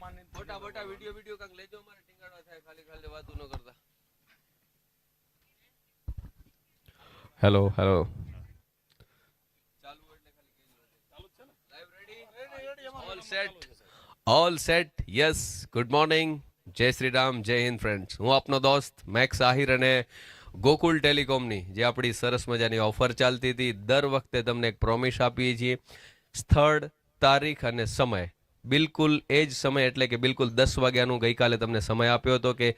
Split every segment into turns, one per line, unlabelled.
મોટા મોટા video video કાંક લેજો, અમારે ટીંગાડવા થાય, ખાલી ખાલી વાતું ન કરતા. હેલો હેલો, ચાલુ એટલે ખાલી કહેજો. Live ready, all set, all set. Yes, good morning, જય શ્રી રામ, જય હિન્દ ફ્રેન્ડ્સ. હું આપનો દોસ્ત મેક્સ આહિર અને ગોકુલ ટેલિકોમની જે આપણી સરસ મજાની ઓફર ચાલતી હતી, દર વખતે તમને એક પ્રોમિસ આપીએ છીએ. સ્થળ, તારીખ અને સમય બિલકુલ એ જ સમય, એટલે કે બિલકુલ 10 વાગ્યાનું ગઈકાલે તમને સમય આપ્યો હતો કે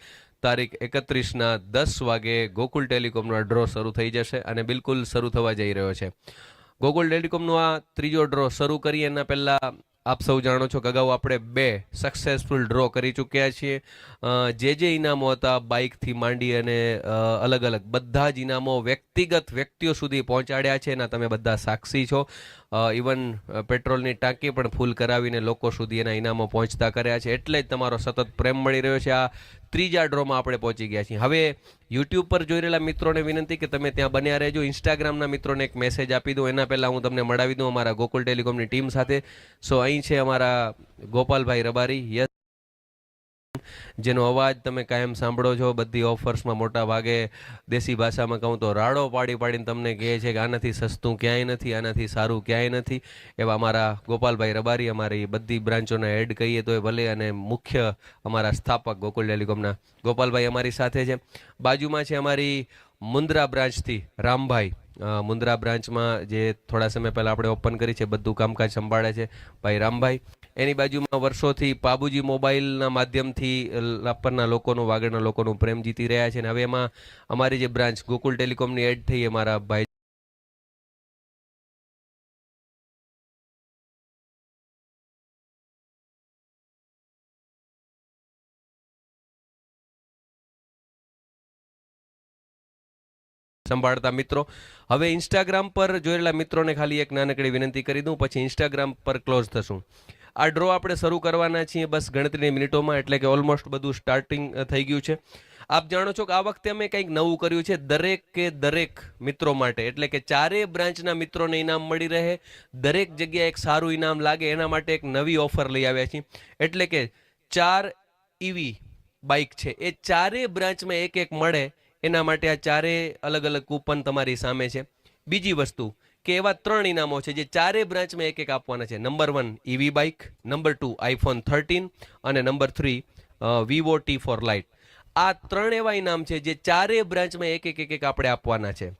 તારીખ 31ના 10 વાગે ગોકુલ ટેલિકોમનો ડ્રો શરૂ થઈ જશે અને બિલકુલ શરૂ થવા જઈ રહ્યો છે. ગોકુલ ટેલિકોમનો આ ત્રીજો ડ્રો શરૂ કરીએ એના પહેલા આપ સૌ જાણો છો કે અગાઉ આપણે 2 સક્સેસફુલ ડ્રો કરી ચૂક્યા છીએ. જે ઇનામો હતા બાઇકથી માંડી અને અલગ અલગ બધા જ ઇનામો વ્યક્તિગત વ્યક્તિઓ સુધી પહોંચાડ્યા છે, એના તમે બધા સાક્ષી છો. ઇવન પેટ્રોલની ટાંકી પણ ફૂલ કરાવીને લોકો સુધી એના ઇનામો પહોંચતા કર્યા છે, એટલે જ તમારો સતત પ્રેમ મળી રહ્યો છે. આ ત્રીજા ડ્રોમાં આપણે પહોંચી ગયા છીએ. હવે યુટ્યુબ પર જોઈ રહેલા મિત્રોને વિનંતી કે તમે ત્યાં બન્યા રહેજો. ઇન્સ્ટાગ્રામના મિત્રોને એક મેસેજ આપી દઉં, એના પહેલાં હું તમને મળાવી દઉં અમારા ગોકુલ ટેલિકોમની ટીમ સાથે. સો અહીં છે અમારા ગોપાલભાઈ રબારી, યસ, જેનો અવાજ તમે કાયમ સાંભળો છો બધી ઓફર્સમાં. મોટા ભાગે દેશી ભાષામાં કહું તો રાડો પાડી પાડીને તમને કહે છે કે આનાથી સસ્તું ક્યાંય નથી, આનાથી સારું ક્યાંય નથી. એવા અમારા ગોપાલભાઈ રબારી, અમારી બધી બ્રાન્ચોના હેડ કહીએ તો એ ભલે, અને મુખ્ય અમારા સ્થાપક ગોકુલ ટેલિકોમના ગોપાલભાઈ અમારી સાથે છે. બાજુમાં છે અમારી મુન્દ્રા બ્રાન્ચથી રામભાઈ. મુન્દ્રા બ્રાન્ચમાં જે થોડા સમય પહેલાં આપણે ઓપન કરી છે, બધું કામકાજ સંભાળે છે ભાઈ રામભાઈ. એની બાજુમાં વર્ષોથી પાબુજી મોબાઈલના માધ્યમથી લાપરના લોકોનું, વાગડના લોકોનું પ્રેમ જીતી રહ્યા છે. અને હવે એમાં અમારી જે બ્રાન્ચ ગોકુલ ટેલિકોમની એડ થઈ, અમારા ભાઈ સંભાળતા મિત્રો. હવે ઇન્સ્ટાગ્રામ પર જોયેલા મિત્રોને ખાલી એક નાનકડી વિનંતી કરી દઉં, પછી ઇન્સ્ટાગ્રામ પર ક્લોઝ થશું. આ ડ્રો આપણે શરૂ કરવાના છીએ બસ ગણતરીની મિનિટોમાં, એટલે કે ઓલમોસ્ટ બધું સ્ટાર્ટિંગ થઈ ગયું છે. આપ જાણો છો કે આ વખતે અમે કંઈક નવું કર્યું છે દરેક મિત્રો માટે, એટલે કે ચારેય બ્રાન્ચના મિત્રોને ઇનામ મળી રહે, દરેક જગ્યાએ એક સારું ઇનામ લાગે, એના માટે એક નવી ઓફર લઈ આવ્યા છીએ. એટલે કે 4 ઈવી બાઇક છે, એ ચારેય બ્રાન્ચમાં એક એક મળે, એના માટે આ ચારેય અલગ અલગ કૂપન તમારી સામે છે. બીજી વસ્તુ કે એવા 3 ઇનામો છે જે ચારેય બ્રાન્ચમાં એક એક આપવાના છે. Number 1 EV bike, number 2 iPhone 13 અને નંબર 3 વિવો T4 લાઇટ. આ 3 એવા ઇનામ છે જે ચારેય બ્રાન્ચમાં એક એક એક એક આપણે આપવાના છે,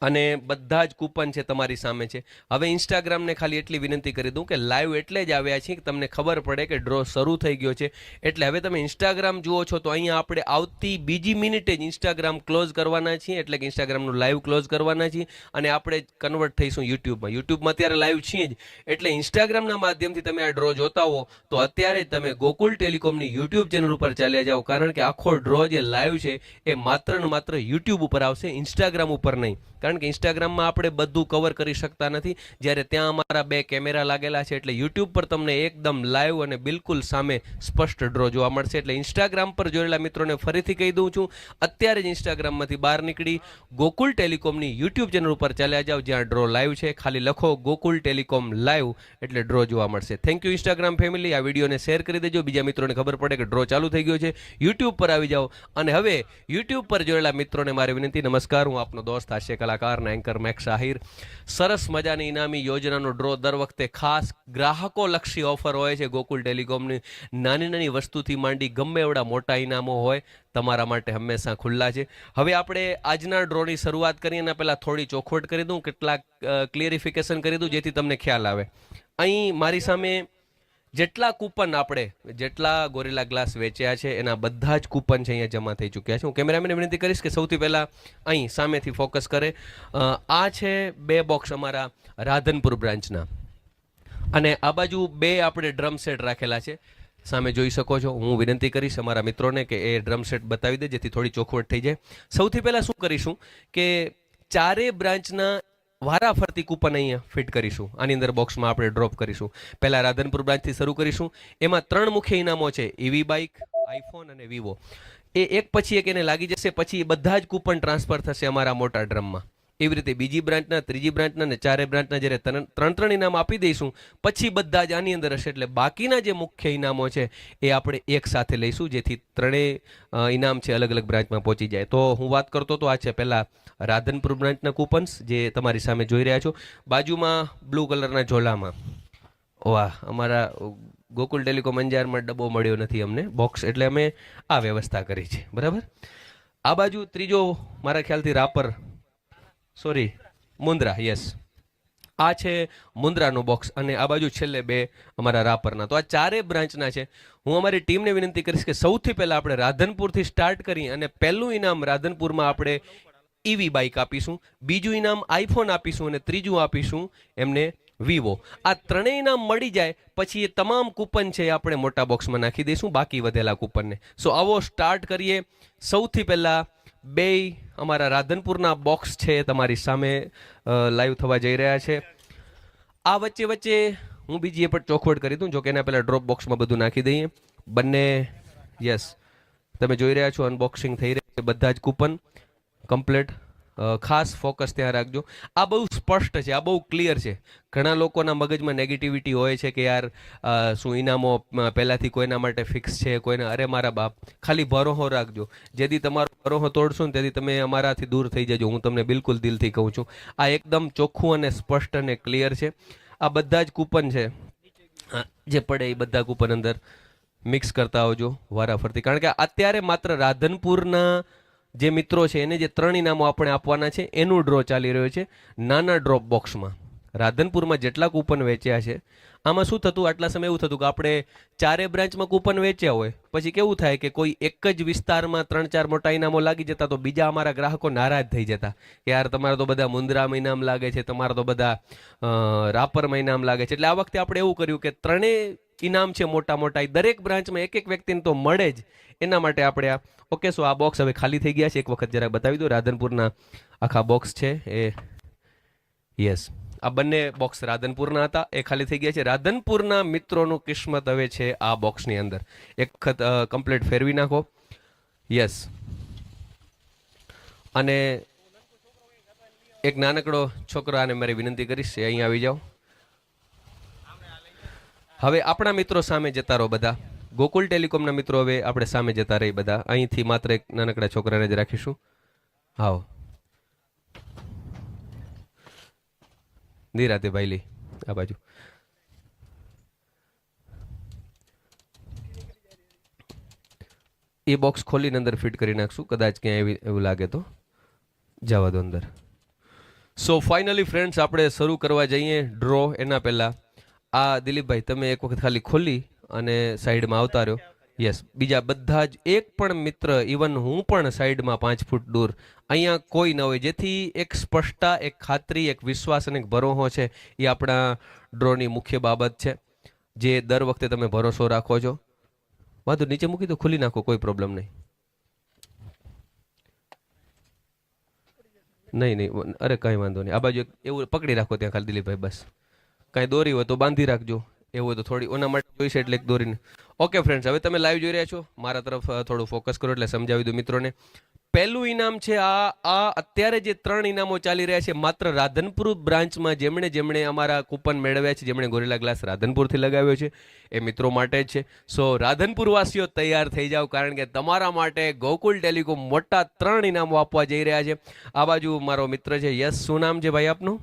અને બધા જ કૂપન છે તમારી સામે છે. હવે ઇન્સ્ટાગ્રામને ખાલી એટલી વિનંતી કરી દઉં કે લાઈવ એટલે જ આવ્યા છીએ કે તમને ખબર પડે કે ડ્રો શરૂ થઈ ગયો છે. એટલે હવે તમે ઇન્સ્ટાગ્રામ જુઓ છો તો અહીંયા આપણે આવતી બીજી મિનિટે જ ઇન્સ્ટાગ્રામ ક્લોઝ કરવાના છીએ, એટલે કે ઇન્સ્ટાગ્રામનું લાઈવ ક્લોઝ કરવાના છીએ, અને આપણે કન્વર્ટ થઈશું યુટ્યુબમાં. યુટ્યુબમાં અત્યારે લાઈવ છીએ જ, એટલે ઇન્સ્ટાગ્રામના માધ્યમથી તમે આ ડ્રો જોતા હો તો અત્યારે જ તમે ગોકુલ ટેલિકોમની યુટ્યુબ ચેનલ ઉપર ચાલ્યા જાઓ, કારણ કે આખો ડ્રો જે લાઈવ છે એ માત્ર ને માત્ર યુટ્યુબ ઉપર આવશે, ઇન્સ્ટાગ્રામ ઉપર નહીં. કારણ કે ઇન્સ્ટાગ્રામમાં આપણે બધું કવર કરી શકતા નથી, જ્યારે ત્યાં અમારા 2 કેમેરા લાગેલા છે, એટલે યુટ્યુબ પર તમને એકદમ લાઈવ અને બિલકુલ સામે સ્પષ્ટ ડ્રો જોવા મળશે. એટલે ઇન્સ્ટાગ્રામ પર જોયેલા મિત્રોને ફરીથી કહી દઉં છું, અત્યારે જ ઇન્સ્ટાગ્રામમાંથી બહાર નીકળી ગોકુલ ટેલિકોમની યુટ્યુબ ચેનલ ઉપર ચાલ્યા જાઓ, જ્યાં ડ્રો લાઈવ છે. ખાલી લખો ગોકુલ ટેલિકોમ લાઈવ એટલે ડ્રો જોવા મળશે. Thank you Instagram family. આ વિડીયોને શેર કરી દેજો, બીજા મિત્રોને ખબર પડે કે ડ્રો ચાલુ થઈ ગયો છે. યુટ્યુબ પર આવી જાઓ. અને હવે યુટ્યુબ પર જોયેલા મિત્રોને મારી વિનંતી, નમસ્કાર, હું આપનો દોસ્ત હાસ્ય કલાકાર એન્કર મેક્સ આહિર. સરસ મજાની ઇનામી યોજનાનો ડ્રો દર વખતે ખાસ ગ્રાહકો લક્ષી ઓફર હોય છે ગોકુલ ટેલિકોમની. નાની નાની વસ્તુથી માંડી ગમે એવડા મોટા ઇનામો હોય તમારા માટે હંમેશા ખુલ્લા છે. હવે આપણે આજના ડ્રોની શરૂઆત કરીએ એના પહેલાં થોડી ચોખવટ કરી દઉં, કેટલાક ક્લિયરિફિકેશન કરી દઉં, જેથી તમને ખ્યાલ આવે. અહીં મારી સામે જેટલા કૂપન આપણે જેટલા ગોરિલા ગ્લાસ વેચ્યા છે એના બધા જ કૂપન છે અહીંયા જમા થઈ ચૂક્યા છે. હું કેમેરામેનને વિનંતી કરીશ કે સૌથી પહેલાં અહીં સામેથી ફોકસ કરે. આ છે 2 બોક્સ અમારા રાધનપુર બ્રાન્ચના, અને આ બાજુ 2 આપણે ડ્રમ સેટ રાખેલા છે, સામે જોઈ શકો છો. હું વિનંતી કરીશ અમારા મિત્રોને કે એ ડ્રમ સેટ બતાવી દે, જેથી થોડી ચોખવટ થઈ જાય. સૌથી પહેલાં શું કરીશું કે ચારેય બ્રાન્ચના વારાફરતી કૂપન અહીંયા ફિટ કરીશું, આની અંદર બોક્સમાં આપણે ડ્રોપ કરીશું. પહેલાં રાધનપુર બ્રાન્ચથી શરૂ કરીશું. એમાં 3 મુખ્ય ઇનામો છે, ઈવી બાઇક, આઈફોન અને વિવો. એ એક પછી એક એને લાગી જશે, પછી બધા જ કૂપન ટ્રાન્સફર થશે અમારા મોટા ડ્રમમાં. એવી રીતે બીજી બ્રાન્ચના, ત્રીજી બ્રાન્ચના અને ચારે બ્રાન્ચના જ્યારે ત્રણ ત્રણ ઇનામ આપી દઈશું પછી બધા જ આની અંદર હશે, એટલે બાકીના જે મુખ્ય ઇનામો છે એ આપણે એક સાથે લઈશું, જેથી ત્રણેય ઇનામ છે અલગ અલગ બ્રાન્ચમાં પહોંચી જાય. તો હું વાત કરતો તો આ છે પહેલાં રાધનપુર બ્રાન્ચના કૂપન્સ જે તમારી સામે જોઈ રહ્યા છો. બાજુમાં બ્લુ કલરના ઝોલામાં, વાહ, અમારા ગોકુલ ટેલિકોમ અંજારમાં ડબ્બો મળ્યો નથી અમને બોક્સ, એટલે અમે આ વ્યવસ્થા કરી છે. બરાબર. આ બાજુ ત્રીજો મારા ખ્યાલથી રાપર, સોરી, મુન્દ્રા, યસ, આ છે મુન્દ્રાનું બોક્સ અને આ બાજુ છેલ્લે બે અમારા રાપરના. તો આ ચારે બ્રાન્ચના છે. હું અમારી ટીમને વિનંતી કરીશ કે સૌથી પહેલાં આપણે રાધનપુરથી સ્ટાર્ટ કરી અને પહેલું ઇનામ રાધનપુરમાં આપણે ઈવી બાઇક આપીશું, બીજું ઇનામ આઈફોન આપીશું અને ત્રીજું આપીશું એમને વિવો. આ ત્રણેય ઇનામ મળી જાય પછી એ તમામ કૂપન છે એ આપણે મોટા બોક્સમાં નાખી દઈશું, બાકી વધેલા કૂપનને. સો આવો સ્ટાર્ટ કરીએ. સૌથી પહેલાં બે અમારા રાધનપુરના બોક્સ છે તમારી સામે લાઈવ થવા જઈ રહ્યા છે. આ વચ્ચે વચ્ચે હું બીજી એ પણ ચોખવટ કરી દઉં, જો કે એના પહેલાં ડ્રોપ બોક્સમાં બધું નાખી દઈએ બંને. યસ, તમે જોઈ રહ્યા છો અનબોક્સિંગ થઈ રહી છે, બધા જ કૂપન કમ્પ્લીટ. ખાસ ફોકસ ત્યાં રાખજો. આ બહુ સ્પષ્ટ છે, આ બહુ ક્લિયર છે. ઘણા લોકોના મગજમાં નેગેટિવિટી હોય છે કે યાર શું ઇનામો પહેલાંથી કોઈના માટે ફિક્સ છે, કોઈને, અરે મારા બાપ, ખાલી ભરોસો રાખજો. જેથી તમારો ભરોસો તોડશો ને તેથી તમે અમારાથી દૂર થઈ જજો, હું તમને બિલકુલ દિલથી કહું છું. આ એકદમ ચોખ્ખું અને સ્પષ્ટ અને ક્લિયર છે. આ બધા જ કૂપન છે જે પડે એ બધા કૂપન અંદર મિક્સ કરતા આવજો વારાફરતી, કારણ કે અત્યારે માત્ર રાધનપુરના જે મિત્રો છે એને જે ત્રણ ઇનામો આપણે આપવાના છે એનું ડ્રો ચાલી રહ્યો છે નાના ડ્રોપ બોક્સમાં. રાધનપુરમાં જેટલા કૂપન વેચ્યા છે આમાં શું થતું, આટલા સમય એવું થતું કે આપણે ચારે બ્રાન્ચમાં કૂપન વેચ્યા હોય પછી કેવું થાય કે કોઈ એક જ વિસ્તારમાં 3-4 મોટા ઇનામો લાગી જતા તો બીજા અમારા ગ્રાહકો નારાજ થઈ જતા કે યાર તમારા તો બધા મુન્દ્રામાં ઇનામ લાગે છે, તમારા તો બધા રાપરમાં ઇનામ લાગે છે. એટલે આ વખતે આપણે એવું કર્યું કે ત્રણેય ઇનામ છે મોટા મોટા, દરેક બ્રાન્ચમાં એક એક વ્યક્તિને તો મળે જ. એના માટે આપણે આ ઓકે. સો આ બોક્સ હવે ખાલી થઈ ગયા છે, એક વખત જરાક બતાવી દો. રાધનપુરના આખા બોક્સ છે એ, યસ, આ બંને બોક્સ રાધનપુરના હતા એ ખાલી થઈ ગયા છે. રાધનપુરના મિત્રોનું કિસ્મત હવે છે આ બોક્સની અંદર. એક વખત કમ્પ્લીટ ફેરવી નાખો. યસ, અને એક નાનકડો છોકરો, આને મારી વિનંતી કરીશ અહીંયા આવી જાઓ. હવે આપણા મિત્રો સામે જતા રહો બધા. ગોકુલ ટેલિકોમના મિત્રો હવે આપણે સામે જતા રહી બધા. અહીંથી માત્ર એક નાનકડા છોકરાને જ રાખીશું. આવો નિરાતે ભાઈલી આ બાજુ. એ બોક્સ ખોલીને અંદર ફિટ કરી નાખશું, કદાચ ક્યાંય એવું લાગે તો જવા દો અંદર. સો ફાઇનલી ફ્રેન્ડ્સ આપણે શરૂ કરવા જઈએ ડ્રો. એના પહેલાં આ દિલીપભાઈ તમે એક વખત ખાલી ખોલી અને સાઈડમાં આવતા રહ્યો. યસ, બીજા બધા જ એક પણ મિત્ર, ઇવન હું પણ સાઈડમાં 5 ફૂટ દૂર, અહીંયા કોઈ ન હોય, જેથી એક સ્પષ્ટતા, એક ખાતરી, એક વિશ્વાસ અને એક ભરોસો છે. એ આપણા ડ્રોની મુખ્ય બાબત છે જે દર વખતે તમે ભરોસો રાખો છો. વાંધો નીચે મૂકી દો, ખુલી નાખો, કોઈ પ્રોબ્લેમ નહીં. નહીં, અરે કાંઈ વાંધો નહીં. આ બાજુ એવું પકડી રાખો ત્યાં ખાલી દિલીપભાઈ, બસ. કાંઈ દોરી હોય તો બાંધી રાખજો, એવું હોય તો થોડી ઓના માટે જોઈશે એટલે એક દોરીને. ઓકે ફ્રેન્ડ્સ, હવે તમે લાઈવ જોઈ રહ્યા છો, મારા તરફ થોડું ફોકસ કરો એટલે સમજાવી દઉં મિત્રોને. પહેલું ઇનામ છે આ અત્યારે જે 3 ઇનામો ચાલી રહ્યા છે માત્ર રાધનપુર બ્રાન્ચમાં જેમણે અમારા કૂપન મેળવ્યા છે, જેમણે ગોરિલા ગ્લાસ રાધનપુરથી લગાવ્યો છે એ મિત્રો માટે જ છે. સો રાધનપુર વાસીઓ તૈયાર થઈ જાઓ, કારણ કે તમારા માટે ગોકુલ ટેલિકોમ મોટા 3 ઇનામો આપવા જઈ રહ્યા છે. આ બાજુ મારો મિત્ર છે યસ, શું નામ છે ભાઈ આપનું?